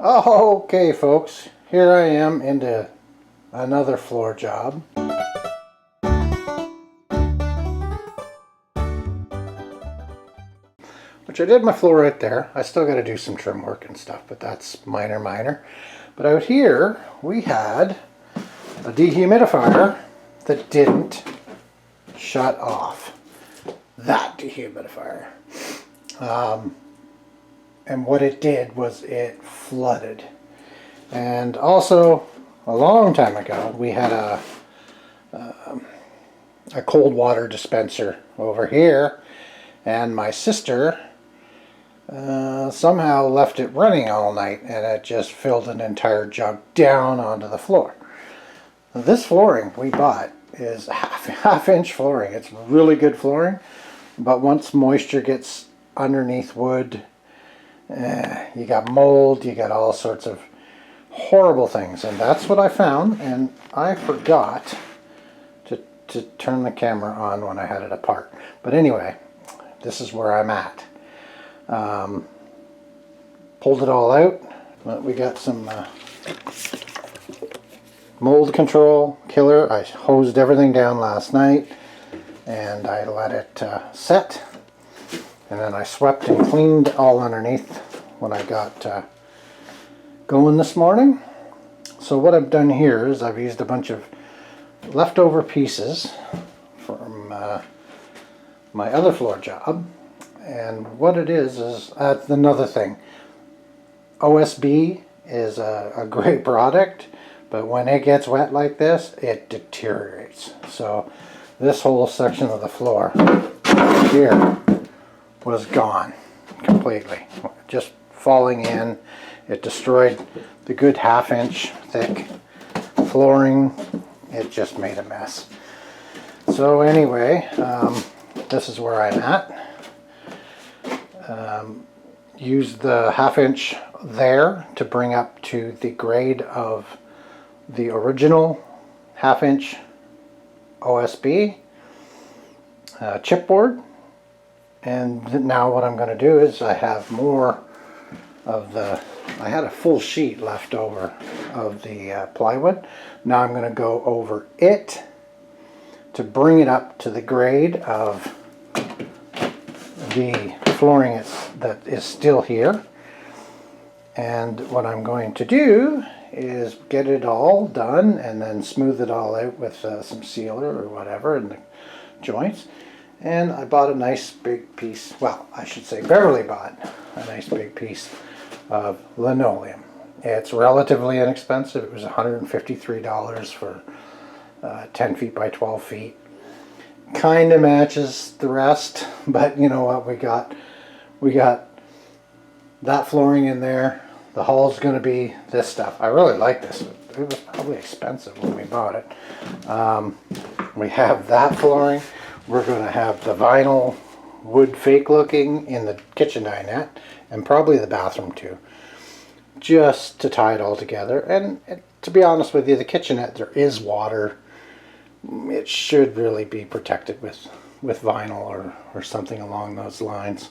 Oh, okay, folks. Here I am into another floor job. Which I did my floor right there. I still got to do some trim work and stuff, but that's minor. But out here, we had a dehumidifier that didn't shut off. That dehumidifier. And what it did was it flooded. And also, a long time ago, we had a cold water dispenser over here, and my sister somehow left it running all night, and it just filled an entire jug down onto the floor. Now, this flooring we bought is half-inch flooring. It's really good flooring, but once moisture gets underneath wood, you got mold, you got all sorts of horrible things, and that's what I found. And I forgot to turn the camera on when I had it apart. But anyway, this is where I'm at. Pulled it all out. We got some mold control killer. I hosed everything down last night, and I let it set, and then I swept and cleaned all underneath when I got going this morning. So what I've done here is I've used a bunch of leftover pieces from my other floor job, and what it is that's another thing. OSB is a great product, but when it gets wet like this, it deteriorates. So this whole section of the floor here was gone completely, just falling in. It destroyed the good half-inch thick flooring. It just made a mess. So anyway, this is where I'm at. Used the half-inch there to bring up to the grade of the original half-inch OSB chipboard. And now what I'm going to do is I have more of I had a full sheet left over of the plywood. Now I'm going to go over it to bring it up to the grade of the flooring that is still here. And what I'm going to do is get it all done and then smooth it all out with some sealer or whatever in the joints. And I bought a nice big piece, well, I should say Beverly bought a nice big piece of linoleum. It's relatively inexpensive. It was $153 for 10 feet by 12 feet. Kind of matches the rest, but you know what, we got that flooring in there. The hall's going to be this stuff. I really like this. It was probably expensive when we bought it. We have that flooring. We're going to have the vinyl wood fake looking in the kitchenette and probably the bathroom too, just to tie it all together. And to be honest with you, the kitchenette, there is water. It should really be protected with vinyl or something along those lines.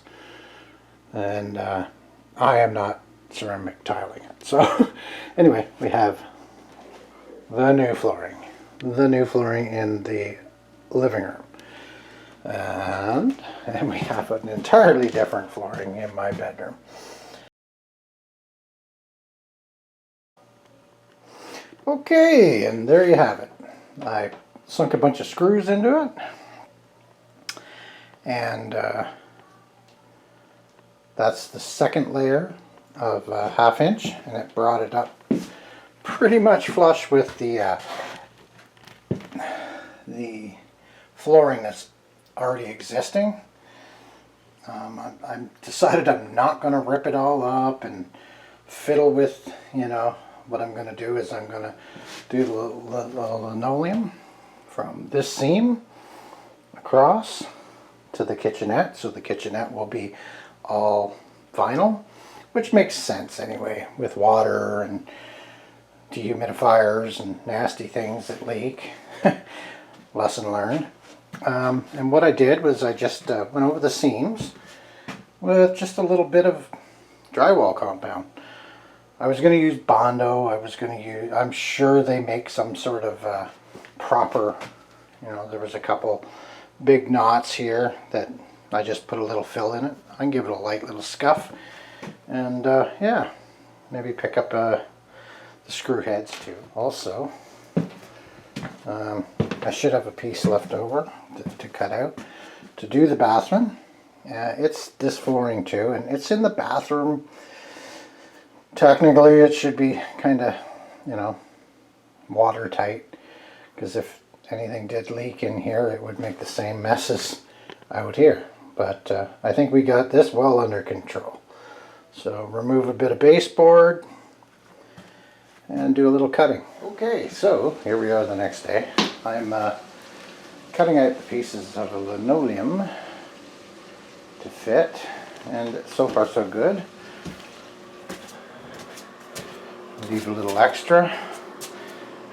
And I am not ceramic tiling it. So anyway, we have the new flooring in the living room. And we have an entirely different flooring in my bedroom. Okay, and there you have it. I sunk a bunch of screws into it, and that's the second layer of half-inch, and it brought it up pretty much flush with the flooring that's already existing. I decided I'm not going to rip it all up and fiddle with, you know. What I'm going to do is I'm going to do the linoleum from this seam across to the kitchenette, so the kitchenette will be all vinyl, which makes sense anyway with water and dehumidifiers and nasty things that leak. Lesson learned. And what I did was I just went over the seams with just a little bit of drywall compound. I was going to use Bondo. I was going to use, I'm sure they make some sort of proper, you know, there was a couple big knots here that I just put a little fill in it. I can give it a light little scuff. And yeah, maybe pick up the screw heads too. Also, I should have a piece left over to cut out to do the bathroom. It's this flooring too, and it's in the bathroom. Technically, it should be kind of, you know, watertight, because if anything did leak in here, it would make the same mess as out here. But I think we got this well under control. So remove a bit of baseboard and do a little cutting. Okay, so here we are the next day. I'm cutting out the pieces of the linoleum to fit, and so far so good. Leave a little extra,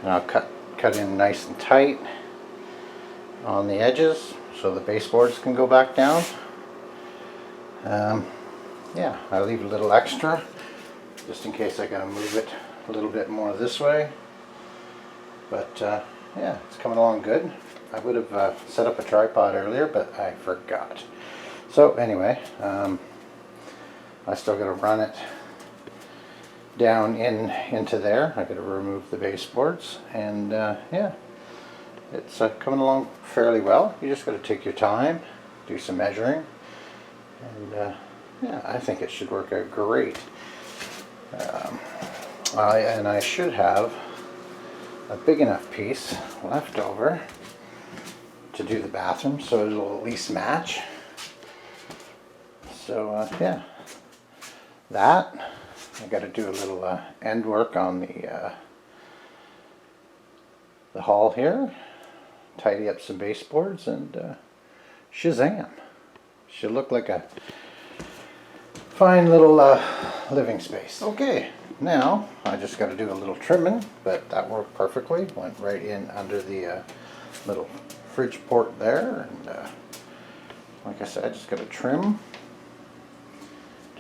and I'll cut in nice and tight on the edges so the baseboards can go back down. Yeah, I leave a little extra just in case I gotta move it a little bit more this way. But yeah, it's coming along good. I would have set up a tripod earlier, but I forgot. So anyway, I still got to run it down into there. I got to remove the baseboards, and yeah, it's coming along fairly well. You just got to take your time, do some measuring, and yeah, I think it should work out great. And I should have a big enough piece left over to do the bathroom, so it'll at least match. So yeah, that I got to do a little end work on the hall here, tidy up some baseboards, and shazam! Should look like a fine little living space. Okay, now I just got to do a little trimming, but that worked perfectly. Went right in under the little fridge port there, and like I said, I just got to trim.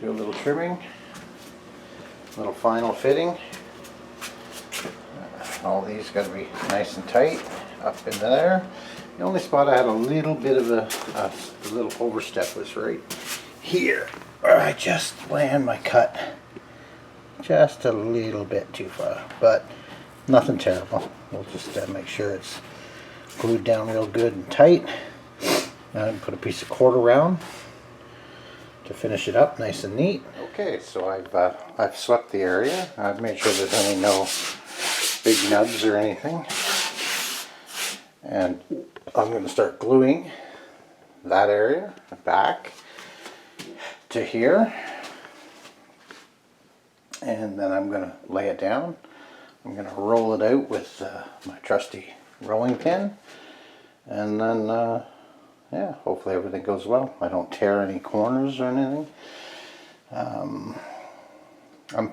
Do a little trimming, little final fitting. All these got to be nice and tight up into there. The only spot I had a little bit of a little overstep was right here, where I just land my cut just a little bit too far, but nothing terrible. We'll just make sure it's glued down real good and tight. And put a piece of cord around to finish it up nice and neat. Okay, so I've swept the area. I've made sure there's no big nubs or anything. And I'm going to start gluing that area back to here. And then I'm going to lay it down. I'm going to roll it out with my trusty rolling pin. And then yeah, hopefully everything goes well. I don't tear any corners or anything. I'm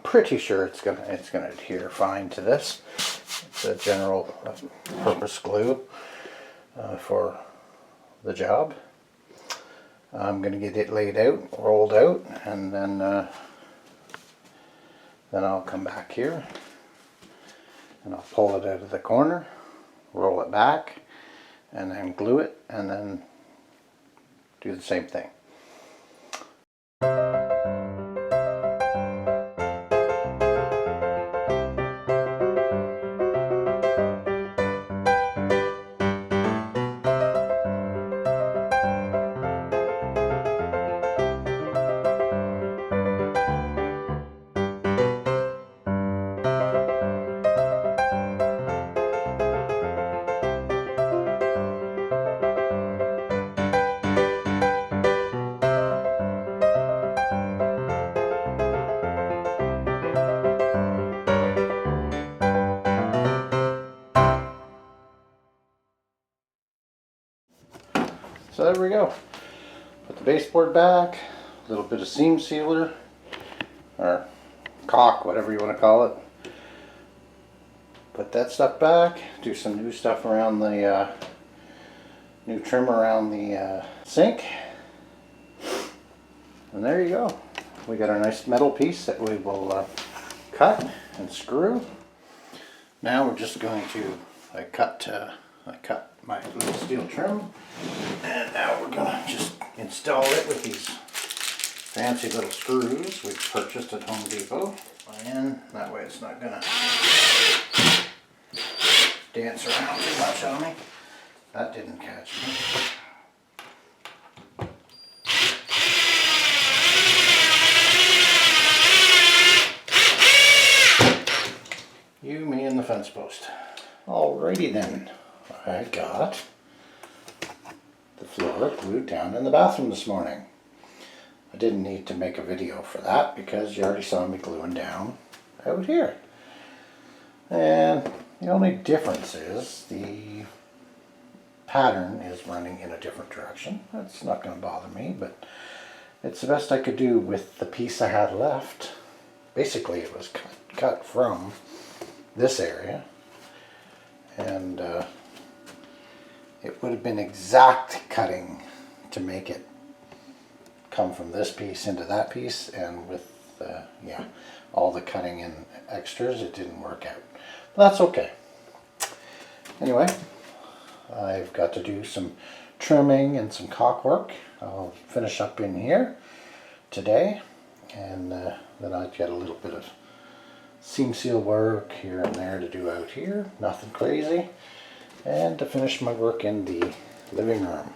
pretty sure it's gonna adhere fine to this. It's a general purpose glue for the job. I'm gonna get it laid out, rolled out, and then I'll come back here and I'll pull it out of the corner, roll it back, and then glue it, and then do the same thing. So there we go. Put the baseboard back, a little bit of seam sealer, or caulk, whatever you want to call it. Put that stuff back, do some new stuff around the, new trim around the sink. And there you go. We got our nice metal piece that we will cut and screw. Now we're just going to, I cut my little steel trim, and now we're gonna just install it with these fancy little screws we purchased at Home Depot. And that way it's not gonna dance around too much on me. That didn't catch me. You, me, and the fence post. Alrighty then. I got the floor glued down in the bathroom this morning. I didn't need to make a video for that because you already saw me gluing down out here. And the only difference is the pattern is running in a different direction. That's not going to bother me, but it's the best I could do with the piece I had left. Basically it was cut from this area, and it would have been exact cutting to make it come from this piece into that piece, and with yeah, all the cutting in extras, it didn't work out. But that's okay. Anyway, I've got to do some trimming and some caulk work. I'll finish up in here today, and then I'll get a little bit of seam seal work here and there to do out here, nothing crazy, and to finish my work in the living room.